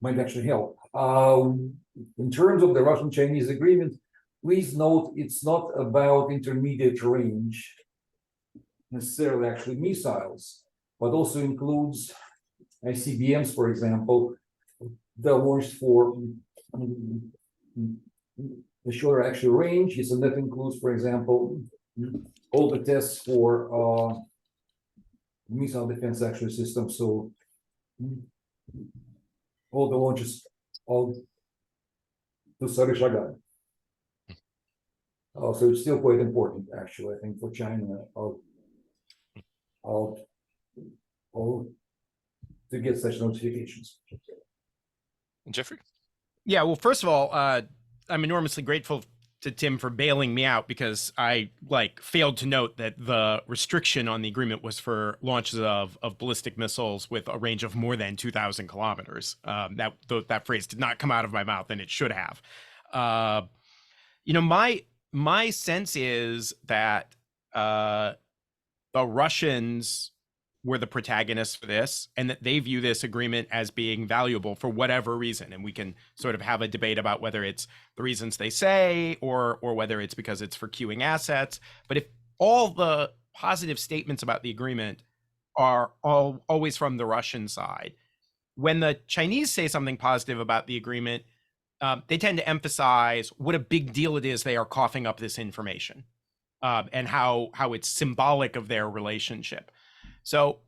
might actually help. In terms of the Russian-Chinese agreement, please note it's not about intermediate range, necessarily actually missiles, but also includes ICBMs, for example, that are launched for the shorter actual range, and that includes, for example, all the tests for missile defense actual systems. So all the launches of the Saryshagan. So it's still quite important, actually, I think, for China to get such notifications. Jeffrey? Yeah, well, first of all, I'm enormously grateful to Tim for bailing me out, because I failed to note that the restriction on the agreement was for launches of ballistic missiles with a range of more than 2,000 kilometers. That phrase did not come out of my mouth, and it should have. My sense is that the Russians were the protagonists for this, and that they view this agreement as being valuable for whatever reason. And we can sort of have a debate about whether it's the reasons they say or whether it's because it's for queuing assets. But if all the positive statements about the agreement are always from the Russian side, when the Chinese say something positive about the agreement, they tend to emphasize what a big deal it is they are coughing up this information, and how it's symbolic of their relationship. So,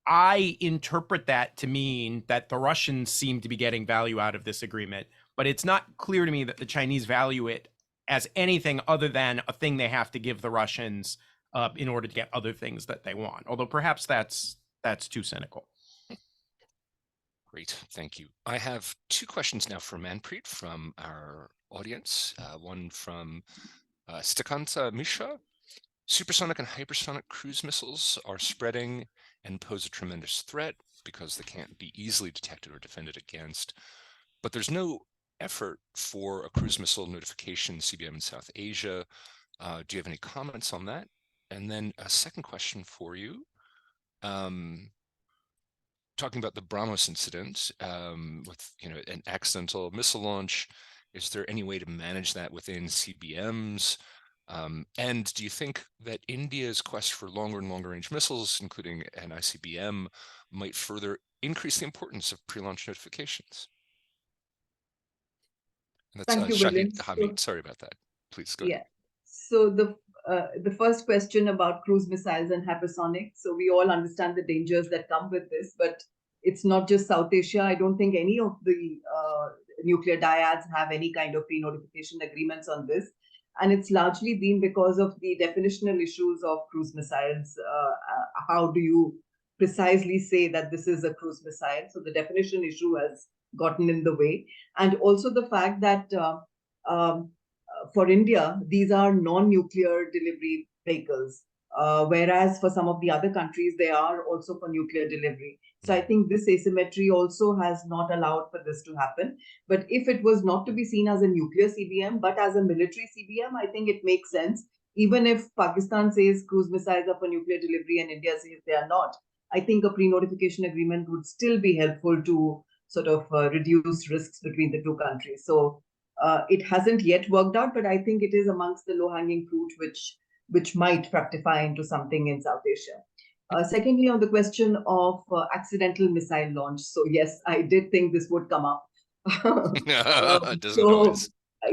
I interpret that to mean that the Russians seem to be getting value out of this agreement, but it's not clear to me that the Chinese value it as anything other than a thing they have to give the Russians in order to get other things that they want. Although perhaps that's too cynical. Great, thank you. I have two questions now for Manpreet from our audience. One from Stakanta Misha. Supersonic and hypersonic cruise missiles are spreading and pose a tremendous threat because they can't be easily detected or defended against. But there's no effort for a cruise missile notification CBM in South Asia. Do you have any comments on that? And then a second question for you. Talking about the BrahMos incident with an accidental missile launch, is there any way to manage that within CBMs? And do you think that India's quest for longer and longer range missiles, including an ICBM, might further increase the importance of pre-launch notifications? And that's Thank you, Shahid William. Hamid. Sorry about that. Please go ahead. So the first question about cruise missiles and hypersonic. So we all understand the dangers that come with this, but it's not just South Asia. I don't think any of the nuclear dyads have any kind of pre-notification agreements on this. And it's largely been because of the definitional issues of cruise missiles. How do you precisely say that this is a cruise missile? So the definition issue has gotten in the way. And also the fact that for India, these are non-nuclear delivery vehicles, whereas for some of the other countries, they are also for nuclear delivery. So I think this asymmetry also has not allowed for this to happen. But if it was not to be seen as a nuclear CBM, but as a military CBM, I think it makes sense. Even if Pakistan says cruise missiles are for nuclear delivery and India says they are not, I think a pre-notification agreement would still be helpful to sort of reduce risks between the two countries. So it hasn't yet worked out, but I think it is amongst the low-hanging fruit, which might fructify into something in South Asia. Secondly, on the question of accidental missile launch. So yes, I did think this would come up.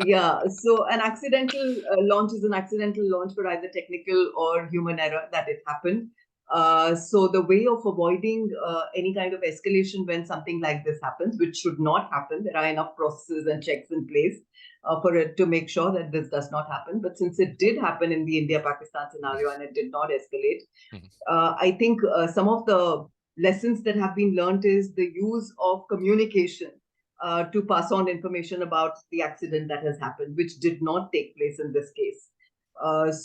Yeah, so an accidental launch is an accidental launch for either technical or human error that it happened. So the way of avoiding any kind of escalation when something like this happens, which should not happen, there are enough processes and checks in place for it to make sure that this does not happen. But since it did happen in the India-Pakistan scenario and it did not escalate, I think some of the lessons that have been learned is the use of communication to pass on information about the accident that has happened, which did not take place in this case.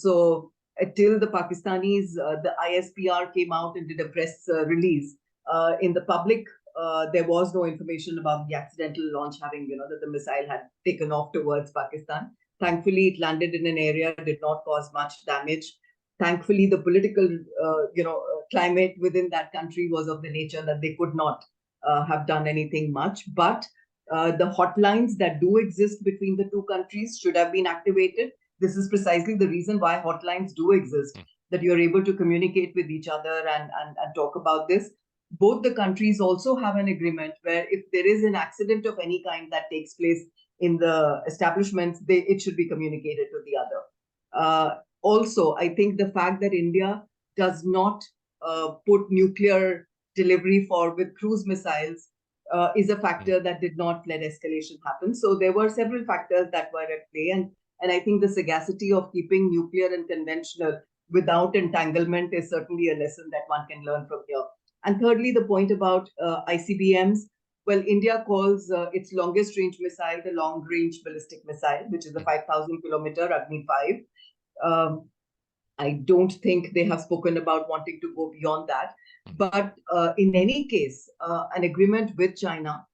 So till the Pakistanis, the ISPR came out and did a press release. In the public, there was no information about the accidental launch having, that the missile had taken off towards Pakistan. Thankfully, it landed in an area, did not cause much damage. Thankfully, the political, climate within that country was of the nature that they could not have done anything much. But the hotlines that do exist between the two countries should have been activated. This is precisely the reason why hotlines do exist, that you're able to communicate with each other and talk about this. Both the countries also have an agreement where if there is an accident of any kind that takes place in the establishments, it should be communicated to the other. Also, I think the fact that India does not put nuclear delivery with cruise missiles is a factor that did not let escalation happen. So there were several factors that were at play. And I think the sagacity of keeping nuclear and conventional without entanglement is certainly a lesson that one can learn from here. And thirdly, the point about ICBMs. Well, India calls its longest range missile the long range ballistic missile, which is a 5,000 kilometer Agni 5. I don't think they have spoken about wanting to go beyond that. But in any case, an agreement with China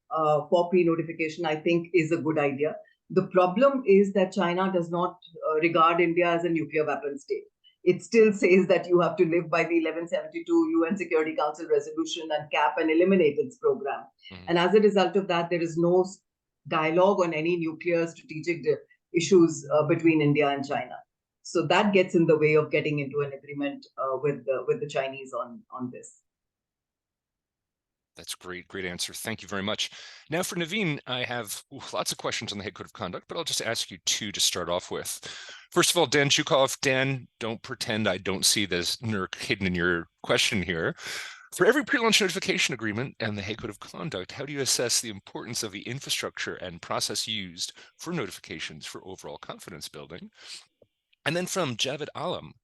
for pre-notification, I think, is a good idea. The problem is that China does not regard India as a nuclear weapon state. it still says that you have to live by the 1172 UN Security Council resolution and cap and eliminate its program. And as a result of that, there is no dialogue on any nuclear strategic issues between India and China. So that gets in the way of getting into an agreement with the Chinese on this. That's great, great answer. Thank you very much. Now for Naveen, I have lots of questions on the Hague Code of Conduct, but I'll just ask you two to start off with. First of all, Dan Zhukov. Dan, don't pretend I don't see this NERC hidden in your question here. For every pre-launch notification agreement and the Hague Code of Conduct, how do you assess the importance of the infrastructure and process used for notifications for overall confidence building? And then from Javed Alam,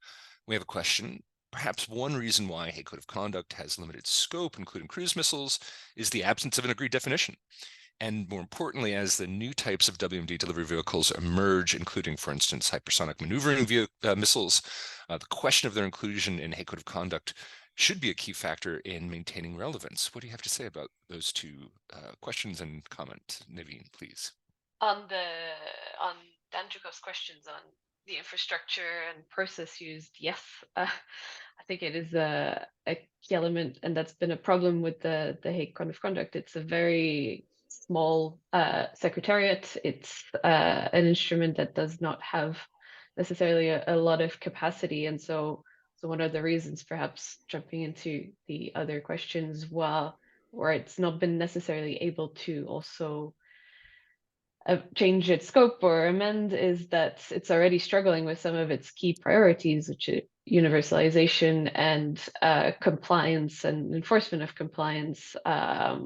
we have a question. Perhaps one reason why Hague Code of Conduct has limited scope, including cruise missiles, is the absence of an agreed definition. And more importantly, as the new types of WMD delivery vehicles emerge, including, for instance, hypersonic maneuvering missiles, the question of their inclusion in Hague Code of Conduct should be a key factor in maintaining relevance. What do you have to say about those two questions and comment? Naveen, please. On Dan Zhukov's questions on the infrastructure and process used, yes, I think it is a key element, and that's been a problem with the Hague Code of Conduct. It's a very small secretariat. It's an instrument that does not have necessarily a lot of capacity, and so one of the reasons, perhaps jumping into the other questions, where it's not been necessarily able to also change its scope or amend, is that it's already struggling with some of its key priorities, which is universalization and compliance and enforcement of compliance. I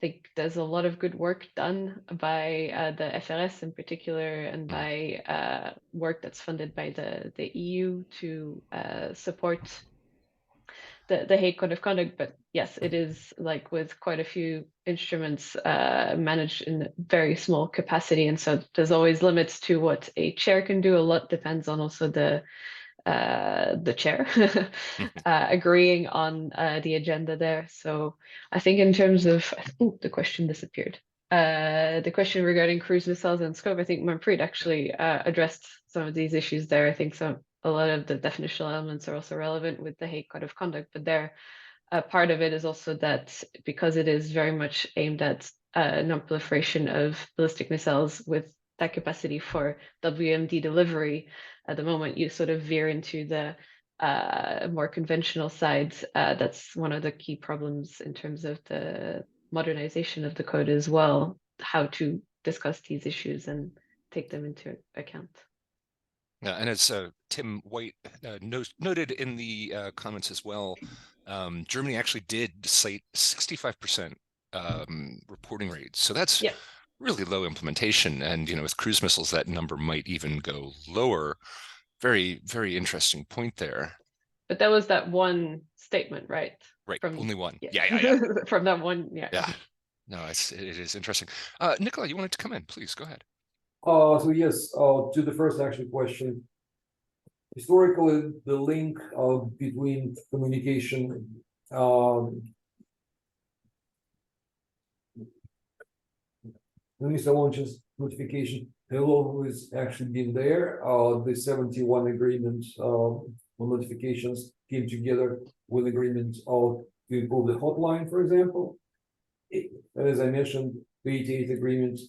think there's a lot of good work done by the FRS in particular, and by work that's funded by the EU to support the Hague Code of Conduct. But yes, it is, like with quite a few instruments, managed in very small capacity, and so there's always limits to what a chair can do. A lot depends on also the chair agreeing on the agenda there. So I think in terms of, the question disappeared. The question regarding cruise missiles and scope, I think Manpreet actually addressed some of these issues there. I think a lot of the definitional elements are also relevant with the Hague Code of Conduct, but there, part of it is also that because it is very much aimed at non-proliferation of ballistic missiles with that capacity for WMD delivery, at the moment you sort of veer into the more conventional side. That's one of the key problems in terms of the modernization of the code as well, how to discuss these issues and take them into account. Yeah, and as Tim White noted in the comments as well, Germany actually did cite 65% reporting rates. So that's really low implementation. And, with cruise missiles, that number might even go lower. Very, very interesting point there. But that was that one statement, right? Right, only one. Yeah. From that one, yeah. No, it is interesting. Nicola, you wanted to come in, please, go ahead. So yes, to the first actually question. Historically, the link between communication the missile launches notification has always actually been there. The 71 agreement on notifications came together with agreement to improve the hotline, for example. And as I mentioned, the 88 agreement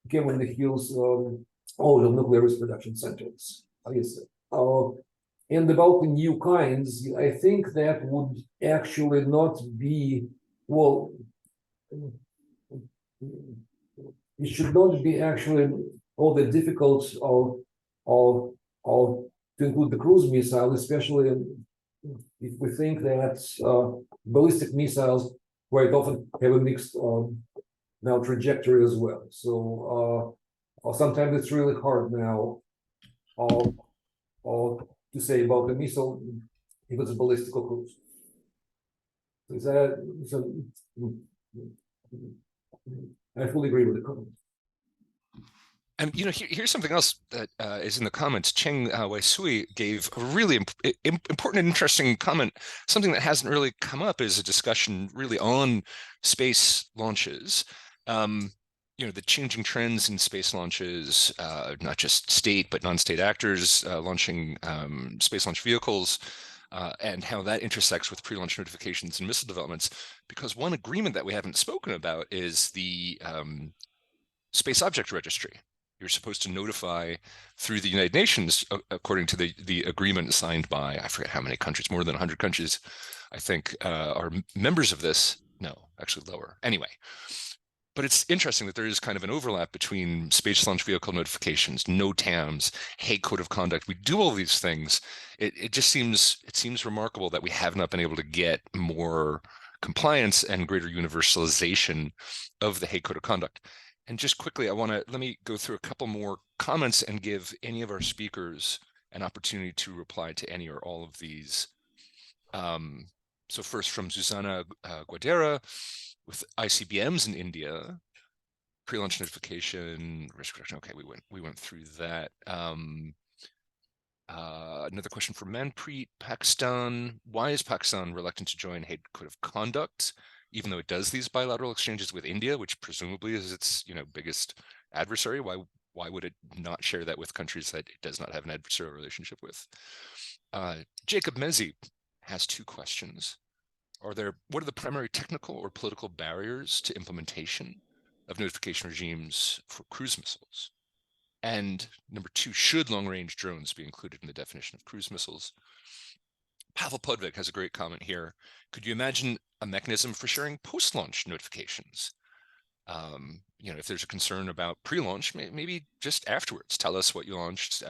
came on the heels of nuclear risk reduction centers. And about the new kinds, I think that would actually not be, well, it should not be actually all that difficult to include the cruise missile, especially if we think that ballistic missiles quite often have a mixed now trajectory as well. So sometimes it's really hard now to say about the missile if it's a ballistic cruise. Is that so? I fully agree with the comment. And here's something else that is in the comments. Cheng Weisui gave a really important and interesting comment. Something that hasn't really come up is a discussion really on space launches. the changing trends in space launches, not just state, but non-state actors launching space launch vehicles, and how that intersects with pre-launch notifications and missile developments. Because one agreement that we haven't spoken about is the Space Object Registry. You're supposed to notify through the United Nations, according to the agreement signed by, I forget how many countries, more than 100 countries, I think, are members of this. No, actually lower. Anyway, but it's interesting that there is kind of an overlap between space launch vehicle notifications, NOTAMs, Hague Code of Conduct. We do all these things. It just seems remarkable that we have not been able to get more compliance and greater universalization of the Hague Code of Conduct. And just quickly, let me go through a couple more comments and give any of our speakers an opportunity to reply to any or all of these. So first from Susana Guadera, with ICBMs in India, pre-launch notification, risk reduction. Okay, we went through that. Another question from Manpreet, Pakistan. Why is Pakistan reluctant to join Hague Code of Conduct, even though it does these bilateral exchanges with India, which presumably is its biggest adversary? Why would it not share that with countries that it does not have an adversarial relationship with? Jacob Mezi has two questions. What are the primary technical or political barriers to implementation of notification regimes for cruise missiles? And number two, should long-range drones be included in the definition of cruise missiles? Pavel Podvig has a great comment here. Could you imagine a mechanism for sharing post-launch notifications? If there's a concern about pre-launch, maybe just afterwards, tell us what you launched,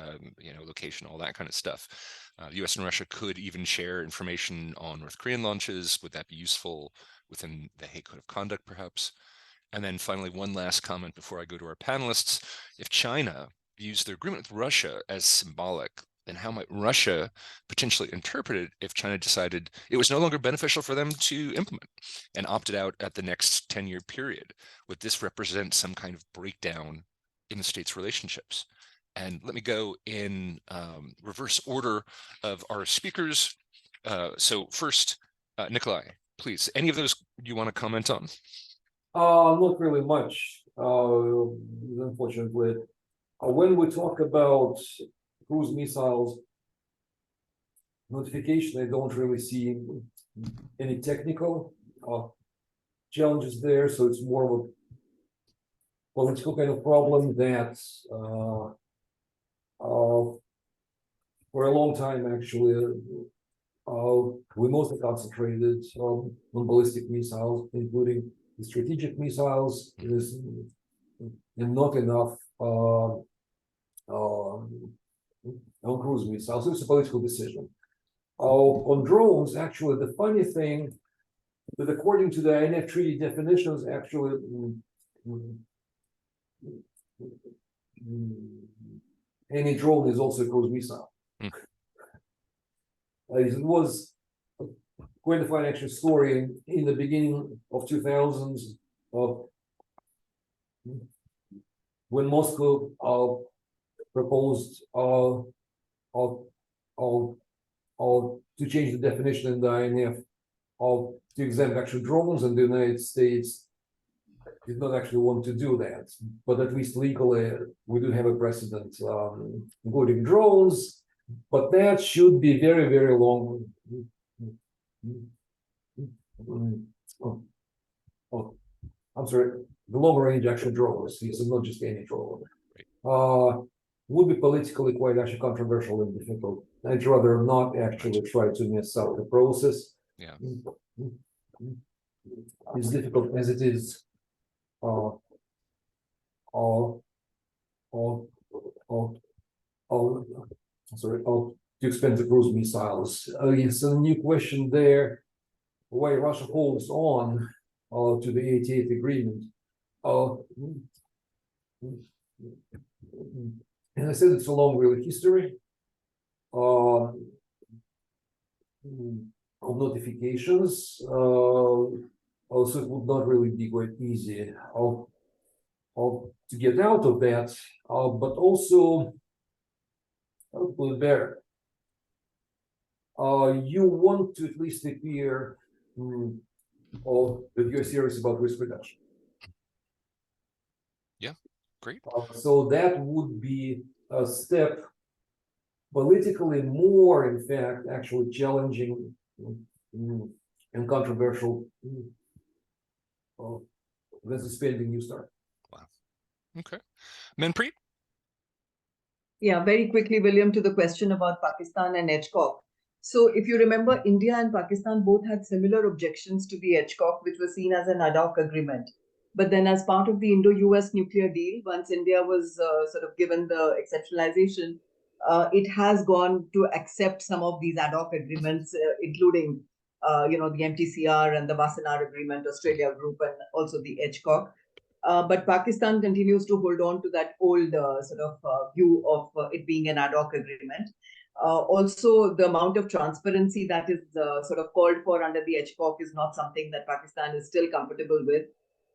location, all that kind of stuff. The US and Russia could even share information on North Korean launches. Would that be useful within the Hague Code of Conduct, perhaps? And then finally, one last comment before I go to our panelists. If China views their agreement with Russia as symbolic, then how might Russia potentially interpret it if China decided it was no longer beneficial for them to implement and opted out at the next 10-year period? Would this represent some kind of breakdown in the states' relationships? And let me go in reverse order of our speakers. So first, Nikolai, please, any of those you want to comment on? Not really much, unfortunately. When we talk about cruise missiles notification, I don't really see any technical challenges there. So it's more of a political kind of problem that for a long time, actually, we mostly concentrated on ballistic missiles, including the strategic missiles, and not enough on cruise missiles. So it's a political decision. On drones, actually, the funny thing that according to the INF treaty definitions, actually, any drone is also a cruise missile. It was quite a fun actual story in the beginning of 2000s when Moscow proposed to change the definition in the INF to exempt actual drones, and the United States did not actually want to do that. But at least legally, we do have a precedent, including drones. But that should be very, very long. I'm sorry, the long-range action drones. This is not just any drone. Would be politically quite actually controversial and difficult. I'd rather not actually try to mess up the process. Yeah, it's difficult as it is. To expand the cruise missiles. It's a new question there. Why Russia holds on to the 88 agreement? And I said it's a long, real history of notifications. Also, it would not really be quite easy to get out of that, but also better. You want to at least appear that you're serious about risk reduction. Yeah, great. So that would be a step politically more, in fact, actually challenging and controversial than suspending New START. Wow. Okay. Manpreet? Yeah, very quickly, William, to the question about Pakistan and HCOC. So if you remember, India and Pakistan both had similar objections to the HCOC, which was seen as an ad hoc agreement. But then as part of the Indo-US nuclear deal, once India was sort of given the exceptionalization, it has gone to accept some of these ad hoc agreements, including the MTCR and the Wassenaar Agreement, Australia Group, and also the HCOC. But Pakistan continues to hold on to that old view of it being an ad hoc agreement. Also, the amount of transparency that is sort of called for under the HCOC is not something that Pakistan is still comfortable with.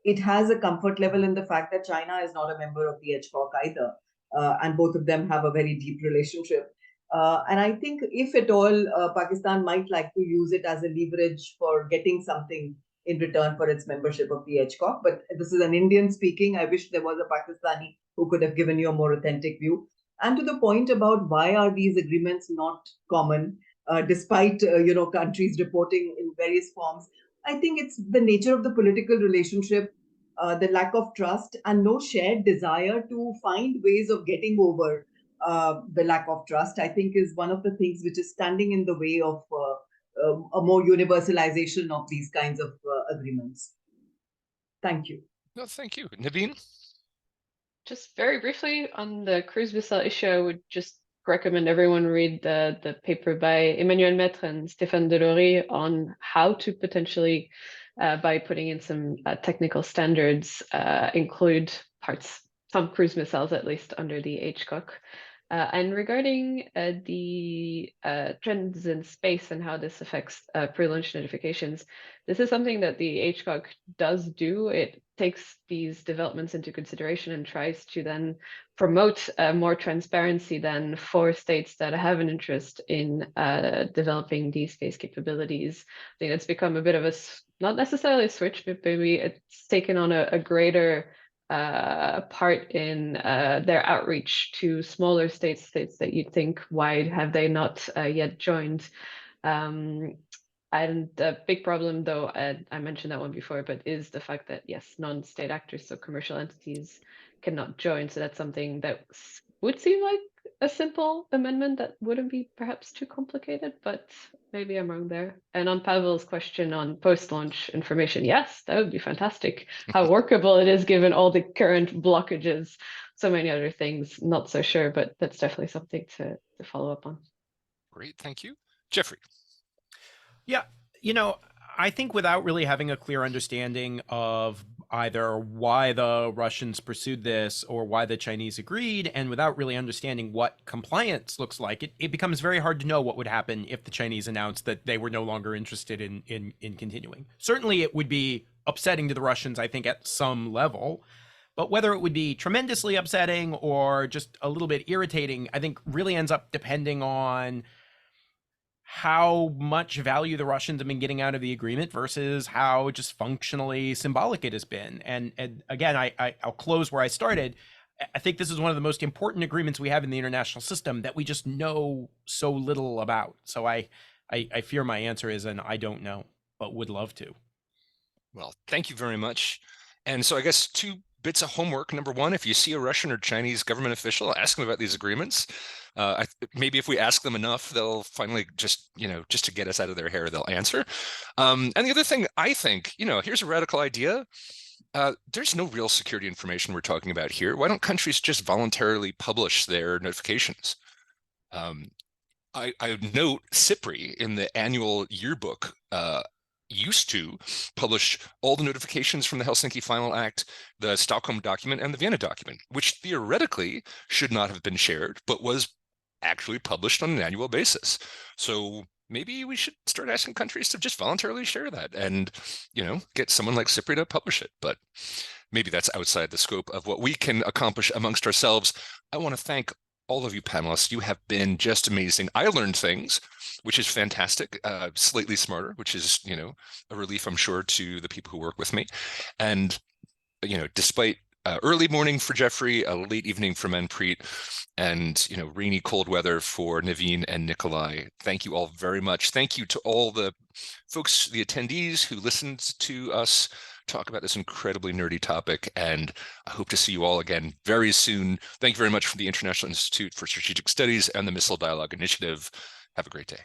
It has a comfort level in the fact that China is not a member of the HCOC either, and both of them have a very deep relationship. And I think if at all, Pakistan might like to use it as a leverage for getting something in return for its membership of the HCOC. But this is an Indian speaking. I wish there was a Pakistani who could have given you a more authentic view. And to the point about why are these agreements not common, despite countries reporting in various forms, I think it's the nature of the political relationship, the lack of trust, and no shared desire to find ways of getting over the lack of trust, I think is one of the things which is standing in the way of a more universalization of these kinds of agreements. Thank you. No, thank you. Naveen? Just very briefly on the cruise missile issue, I would just recommend everyone read the paper by Emmanuel Maître and Stéphane Delory on how to potentially, by putting in some technical standards, include some cruise missiles at least under the HCOC. And regarding the trends in space and how this affects pre-launch notifications, this is something that the HCOC does do. It takes these developments into consideration and tries to then promote more transparency then for states that have an interest in developing these space capabilities. I think it's become a bit of not necessarily a switch, but maybe it's taken on a greater part in their outreach to smaller states that you'd think, why have they not yet joined? And the big problem, though, I mentioned that one before, but is the fact that, yes, non-state actors, so commercial entities, cannot join. So that's something that would seem like a simple amendment that wouldn't be perhaps too complicated, but maybe I'm wrong there. And on Pavel's question on post-launch information, yes, that would be fantastic. How workable it is given all the current blockages, so many other things, not so sure, but that's definitely something to follow up on. Great, thank you. Jeffrey? Yeah, I think without really having a clear understanding of either why the Russians pursued this or why the Chinese agreed, and without really understanding what compliance looks like, it becomes very hard to know what would happen if the Chinese announced that they were no longer interested in continuing. Certainly, it would be upsetting to the Russians, I think, at some level. But whether it would be tremendously upsetting or just a little bit irritating, I think really ends up depending on how much value the Russians have been getting out of the agreement versus how just functionally symbolic it has been. And again, I'll close where I started. I think this is one of the most important agreements we have in the international system that we just know so little about. So I fear my answer is an I don't know, but would love to. Well, thank you very much. And so I guess two bits of homework. Number one, if you see a Russian or Chinese government official, ask them about these agreements. Maybe if we ask them enough, they'll finally just to get us out of their hair, they'll answer. And the other thing, I think, here's a radical idea. There's no real security information we're talking about here. Why don't countries just voluntarily publish their notifications? I note SIPRI in the annual yearbook used to publish all the notifications from the Helsinki Final Act, the Stockholm document, and the Vienna document, which theoretically should not have been shared, but was actually published on an annual basis. So maybe we should start asking countries to just voluntarily share that and, get someone like SIPRI to publish it. But maybe that's outside the scope of what we can accomplish amongst ourselves. I want to thank all of you panelists. You have been just amazing. I learned things, which is fantastic, slightly smarter, which is, a relief, I'm sure, to the people who work with me. And, despite early morning for Jeffrey, a late evening for Manpreet, and rainy, cold weather for Naveen and Nikolai. Thank you all very much. Thank you to all the folks, the attendees who listened to us talk about this incredibly nerdy topic, and I hope to see you all again very soon. Thank you very much from the International Institute for Strategic Studies and the Missile Dialogue Initiative. Have a great day.